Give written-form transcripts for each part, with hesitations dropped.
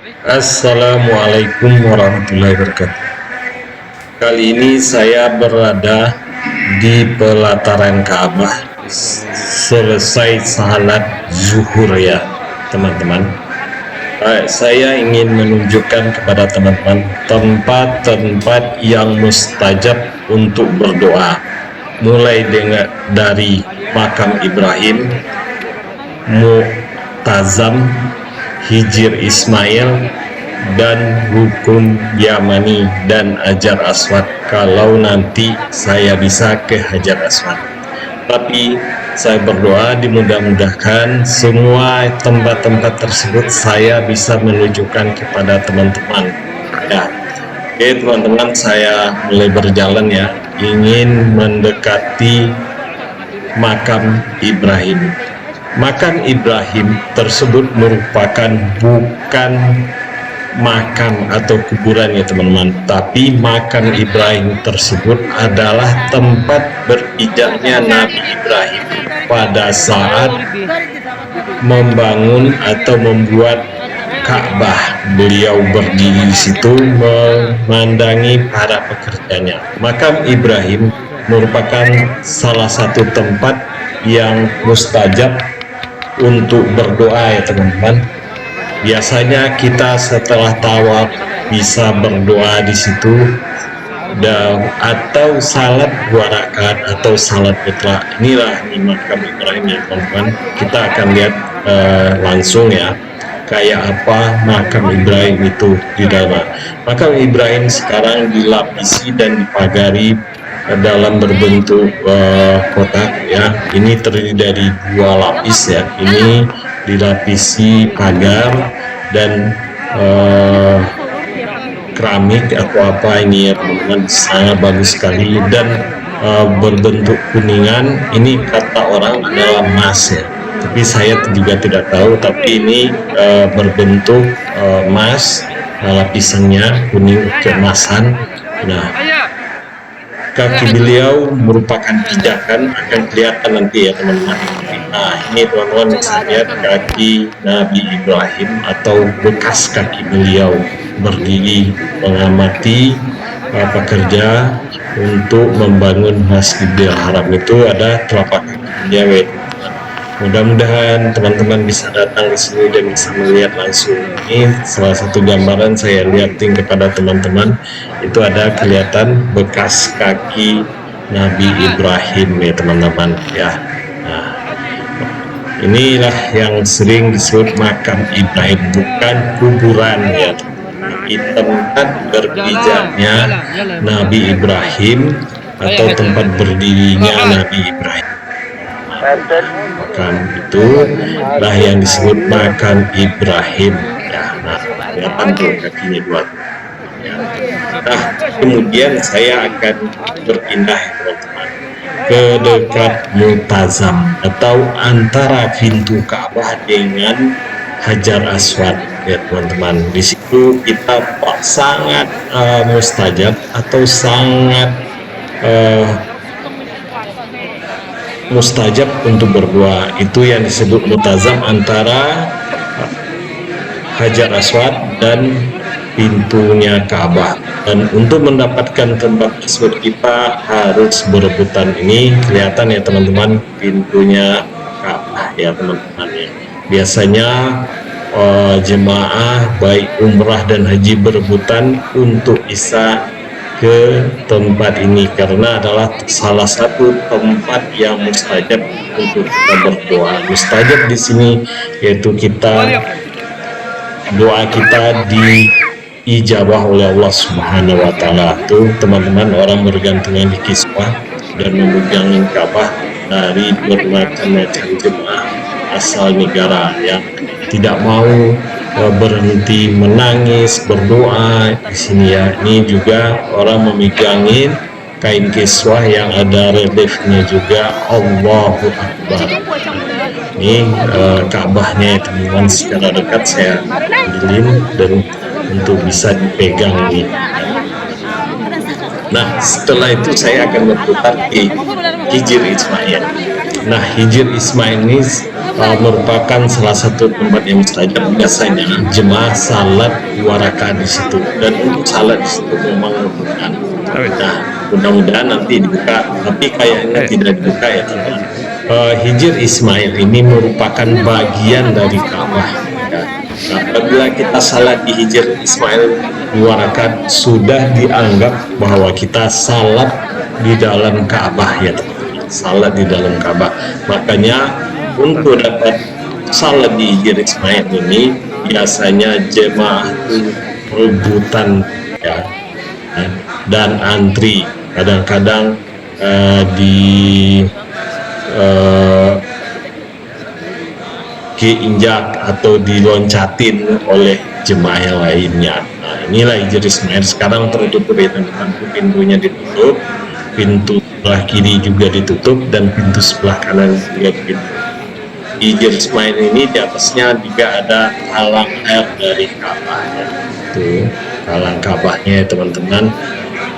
Assalamualaikum warahmatullahi wabarakatuh. Kali ini saya berada di pelataran Ka'bah selesai salat zuhur ya teman-teman. Saya ingin menunjukkan kepada teman-teman tempat-tempat yang mustajab untuk berdoa, mulai dari makam Ibrahim, Mu'tazam, Hijr Ismail, dan Rukun Yamani dan Hajar Aswad kalau nanti saya bisa ke Hajar Aswad. Tapi saya berdoa dimudah-mudahkan semua tempat-tempat tersebut saya bisa menunjukkan kepada teman-teman ya. Oke teman-teman, saya mulai berjalan ya, ingin mendekati makam Ibrahim. Makam Ibrahim tersebut merupakan bukan makam atau kuburan ya teman-teman, tapi makam Ibrahim tersebut adalah tempat berpijaknya Nabi Ibrahim pada saat membangun atau membuat Ka'bah. Beliau berdiri di situ memandangi para pekerjanya. Makam Ibrahim merupakan salah satu tempat yang mustajab untuk berdoa ya teman-teman. Biasanya kita setelah tawaf bisa berdoa di situ atau salat 2 rakaat atau salat mutlak. Inilah makam Ibrahim ya teman-teman. Kita akan lihat langsung ya kayak apa makam Ibrahim itu di dalam. Makam Ibrahim sekarang dilapisi dan dipagari dalam berbentuk kotak ya. Ini terdiri dari 2 lapis ya. Ini dilapisi pagar dan keramik atau apa ini ya teman-teman, sangat bagus sekali dan berbentuk kuningan. Ini kata orang adalah emas ya, tapi saya juga tidak tahu, tapi ini berbentuk emas, lapisannya kuning keemasan. Nah, kaki beliau merupakan pijakan, akan kelihatan nanti ya teman-teman. Nah ini teman-teman bisa lihat kaki Nabi Ibrahim atau bekas kaki beliau berdiri mengamati pekerja untuk membangun Masjidil Haram. Itu ada telapak kakinya. Mudah-mudahan teman-teman bisa datang ke sini dan bisa melihat langsung. Ini salah satu gambaran saya lihatin kepada teman-teman, itu ada kelihatan bekas kaki Nabi Ibrahim ya teman-teman ya. Nah, inilah yang sering disebut makam Ibrahim, bukan kuburan ya, tapi tempat berpijaknya Nabi Ibrahim atau tempat berdirinya Nabi Ibrahim. Makam itu lah yang disebut makam Ibrahim ya. Nah, kelihatan tuh kakinya 2 ya. Nah, kemudian saya akan berpindah teman-teman ke dekat Mu'tazam atau antara pintu Ka'bah dengan Hajar Aswad ya teman-teman. Di situ kita sangat mustajab atau sangat mustajab untuk berdoa. Itu yang disebut Mu'tazam antara Hajar Aswad dan pintunya Ka'bah. Dan untuk mendapatkan tempat tersebut kita harus berebutan. Ini kelihatan ya teman-teman pintunya Ka'bah ya teman-teman ya. Biasanya jemaah baik umrah dan haji berebutan untuk bisa ke tempat ini karena adalah salah satu tempat yang mustajab untuk kita berdoa. Mustajab di sini yaitu doa kita diijabah oleh Allah Subhanahu wa taala. Tuh teman-teman, orang bergantungan di kiswah dan memegangin Ka'bah dari berbagai macam jemaah asal negara yang tidak mau berhenti menangis berdoa di sini ya. Ini juga orang memegangin kain kiswah yang ada reliefnya juga Allahu Akbar. Ini Ka'bahnya teman-teman, secara dekat saya ambilin dan untuk bisa dipegang nih. Nah setelah itu saya akan berputar di Hijr Ismail. Nah Hijr Ismail ini merupakan salah satu tempat yang mustajab. Biasanya jemaah salat 2 rakaat di situ, dan untuk salat di situ memang membutuhkan. Nah, mudah-mudahan nanti dibuka, tapi kayaknya tidak dibuka ya teman. Hijr Ismail ini merupakan bagian dari Ka'bah. Ya. Nah, apabila kita salat di Hijr Ismail 2 rakaat, sudah dianggap bahwa kita salat di dalam Ka'bah ya teman. Salat di dalam Ka'bah. Makanya untuk dapat salat di Hijr Ismail ini biasanya jemaah itu rebutan ya, dan antri. Kadang-kadang diinjak atau diloncatin oleh jemaah yang lainnya. Nah, inilah Hijr Ismail sekarang tertutup ya teman-teman, pintunya ditutup, pintu sebelah kiri juga ditutup, dan pintu sebelah kanan juga ditutup. Hijr Ismail ini di atasnya juga ada talang air dari Ka'bah ya. Itu talang Ka'bahnya ya teman-teman.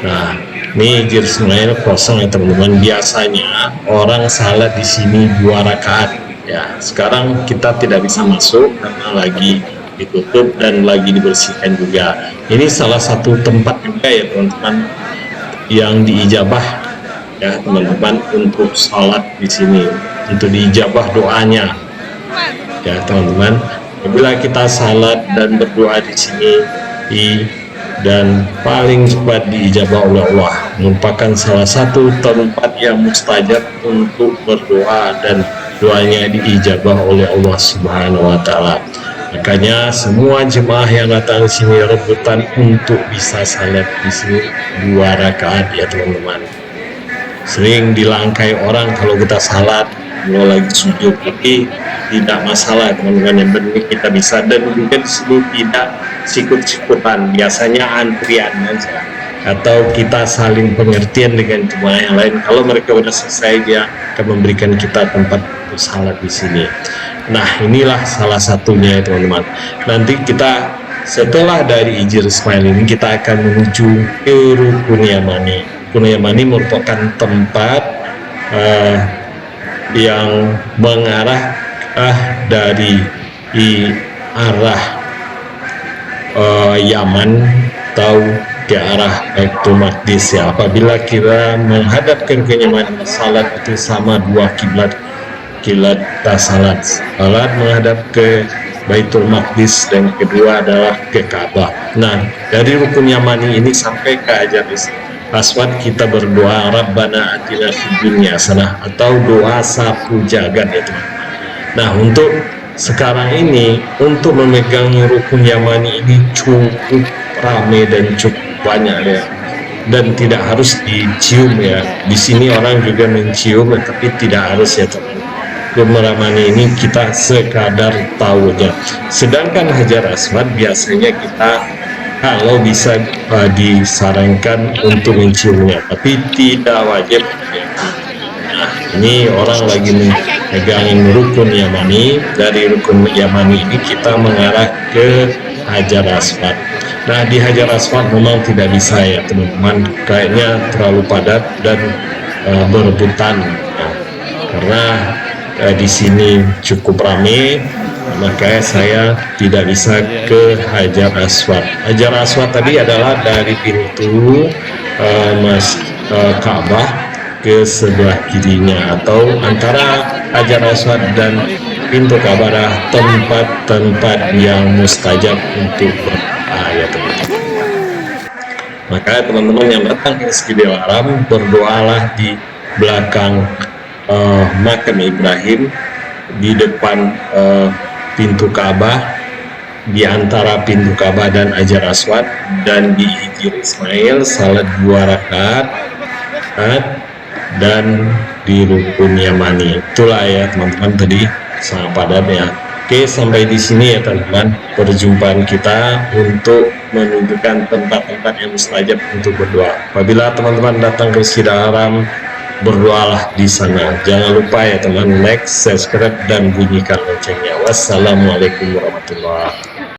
Nah, ini Hijr Ismail kosong ya teman-teman. Biasanya orang salat di sini 2 rakaat ya. Sekarang kita tidak bisa masuk karena lagi ditutup dan lagi dibersihkan juga. Ini salah satu tempat juga ya teman-teman yang diijabah ya teman-teman untuk salat di sini, untuk diijabah doanya ya teman-teman. Apabila kita salat dan berdoa di sini dan paling cepat diijabah oleh Allah, merupakan salah satu tempat yang mustajab untuk berdoa dan doanya diijabah oleh Allah Subhanahu wa taala. Makanya semua jemaah yang datang di sini rebutan untuk bisa salat di sini 2 rakaat ya teman-teman. Sering dilangkai orang kalau kita salat kalau lagi sujud, tapi tidak masalah teman-teman, yang penting kita bisa. Dan juga di sini tidak sikut-sikutan, biasanya antrian aja, atau kita saling pengertian dengan jemaah yang lain. Kalau mereka sudah selesai, dia akan memberikan kita tempat untuk salat di sini. Nah, inilah salah satunya teman-teman. Nanti kita setelah dari Hijr Ismail ini kita akan menuju ke Rukun Yamani. Rukun Yamani merupakan tempat yang mengarah dari arah Yaman atau ke arah Baitul Maqdis ya. Apabila kita menghadap ke Yaman, salat itu sama 2 kiblat salat menghadap ke Baitul Maqdis, dan kedua adalah ke Ka'bah. Nah, dari Rukun Yamani ini sampai ke Hajar Aswad kita berdoa Rabbana atina fid dunya hasanah, atau doa sapu jagat ya teman. Nah, untuk sekarang ini untuk memegang Rukun Yamani ini cukup ramai dan cukup banyak ya, dan tidak harus dicium ya. Di sini orang juga mencium, tapi tidak harus ya teman. Rukun Yamani ini kita sekadar tahu aja. Sedangkan Hajar Aswad biasanya kita kalau bisa disarankan untuk menciumnya, tapi tidak wajib ya. Nah, ini orang lagi megangin Rukun Yamani. Dari Rukun Yamani ini kita mengarah ke Hajar Aswad. Nah, di Hajar Aswad memang tidak bisa ya teman-teman, kayaknya terlalu padat dan berebutan ya. Karena di sini cukup ramai, makanya saya tidak bisa ke Hajar Aswad. Hajar Aswad tadi adalah dari pintu Ka'bah ke sebelah kirinya, atau antara Hajar Aswad dan pintu Ka'bah adalah tempat-tempat yang mustajab untuk berdoa ya teman-teman. Maka teman-teman yang datang ke Masjidil Haram, berdoalah di belakang makam Ibrahim, di depan pintu Ka'bah, di antara pintu Ka'bah dan Hajar Aswad, dan di Hijr Ismail salat 2 rakaat, dan di Rukun Yamani. Itulah ya teman-teman, tadi sangat padat ya. Oke, sampai di sini ya teman-teman perjumpaan kita untuk menunjukkan tempat-tempat yang mustajab untuk berdoa. Apabila teman-teman datang ke Masjidil Haram, berdoalah di sana. Jangan lupa ya teman, like, subscribe, dan bunyikan loncengnya. Wassalamualaikum warahmatullahi wabarakatuh.